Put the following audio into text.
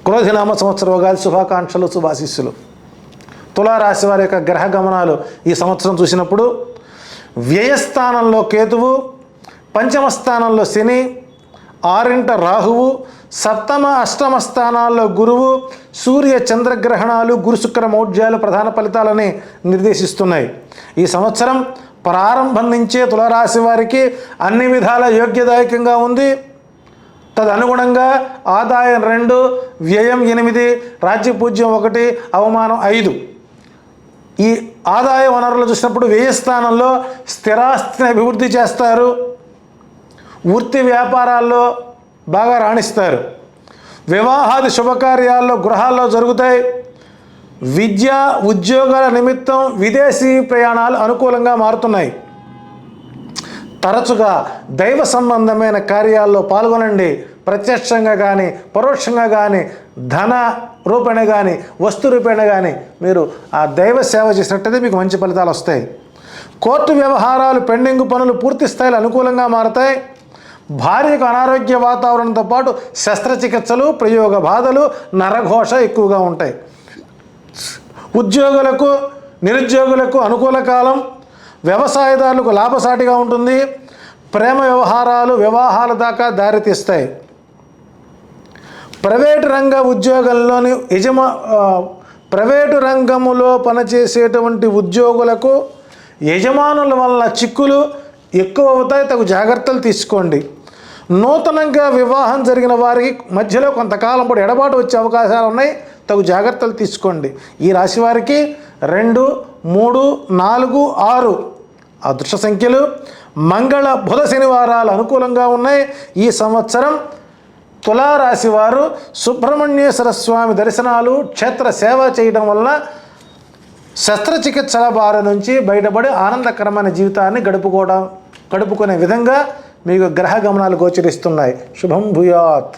క్రోధినామ సంవత్సర ఉగాది శుభాకాంక్షలు, శుభాశీస్సులు. తులారాశి వారి యొక్క గ్రహ గమనాలు ఈ సంవత్సరం చూసినప్పుడు వ్యయస్థానంలో కేతువు, పంచమ స్థానంలో శని, ఆరింట రాహువు, సప్తమ అష్టమ స్థానాల్లో గురువు, సూర్య చంద్రగ్రహణాలు, గురు శుక్ర మౌఢ్యాలు ప్రధాన ఫలితాలని నిర్దేశిస్తున్నాయి. ఈ సంవత్సరం ప్రారంభం నుంచే తులారాశి వారికి అన్ని విధాల యోగ్యదాయకంగా ఉంది. తదనుగుణంగా ఆదాయం 2, వ్యయం 8, రాజ్యపూజ్యం 1, అవమానం 5. ఈ ఆదాయ వనరులు చూసినప్పుడు వ్యయస్థానంలో స్థిరాస్తిని అభివృద్ధి చేస్తారు, వృత్తి వ్యాపారాల్లో బాగా రాణిస్తారు, వివాహాది శుభకార్యాల్లో గృహాల్లో జరుగుతాయి, విద్య ఉద్యోగాల నిమిత్తం విదేశీ ప్రయాణాలు అనుకూలంగా మారుతున్నాయి. తరచుగా దైవ సంబంధమైన కార్యాల్లో పాల్గొనండి. ప్రత్యక్షంగా కానీ పరోక్షంగా కానీ ధన రూపేణ కానీ వస్తు రూపేణ కానీ మీరు ఆ దైవ సేవ చేసినట్టయితే మీకు మంచి ఫలితాలు వస్తాయి. కోర్టు వ్యవహారాలు, పెండింగ్ పనులు పూర్తి స్థాయిలో అనుకూలంగా మారతాయి. భార్యకు అనారోగ్య వాతావరణంతో పాటు శస్త్రచికిత్సలు, ప్రయోగ బాధలు, నరఘోష ఎక్కువగా ఉంటాయి. ఉద్యోగులకు, నిరుద్యోగులకు అనుకూల కాలం. వ్యవసాయదారులకు లాభసాటిగా ఉంటుంది. ప్రేమ వ్యవహారాలు వివాహాల దాకా దారితీస్తాయి. ప్రైవేటు రంగ ఉద్యోగంలోని ప్రైవేటు రంగములో పనిచేసేటువంటి ఉద్యోగులకు యజమానుల వల్ల చిక్కులు ఎక్కువ అవుతాయి. తగు జాగ్రత్తలు తీసుకోండి. నూతనంగా వివాహం జరిగిన వారికి మధ్యలో కొంతకాలం పాటు ఎడబాటు వచ్చే అవకాశాలు ఉన్నాయి. తగు జాగ్రత్తలు తీసుకోండి. ఈ రాశి వారికి 2, 3, 4, 6 అదృష్ట సంఖ్యలు. మంగళ బుధ శనివారాలు అనుకూలంగా ఉన్నాయి. ఈ సంవత్సరం తులారాశి వారు సుబ్రహ్మణ్యేశ్వర స్వామి దర్శనాలు, క్షేత్ర సేవ చేయడం వల్ల శస్త్రచికిత్సల బారి నుంచి బయటపడి ఆనందకరమైన జీవితాన్ని గడుపుకునే విధంగా మీకు గ్రహ గమనాలు గోచరిస్తున్నాయి. శుభం భూయాత్.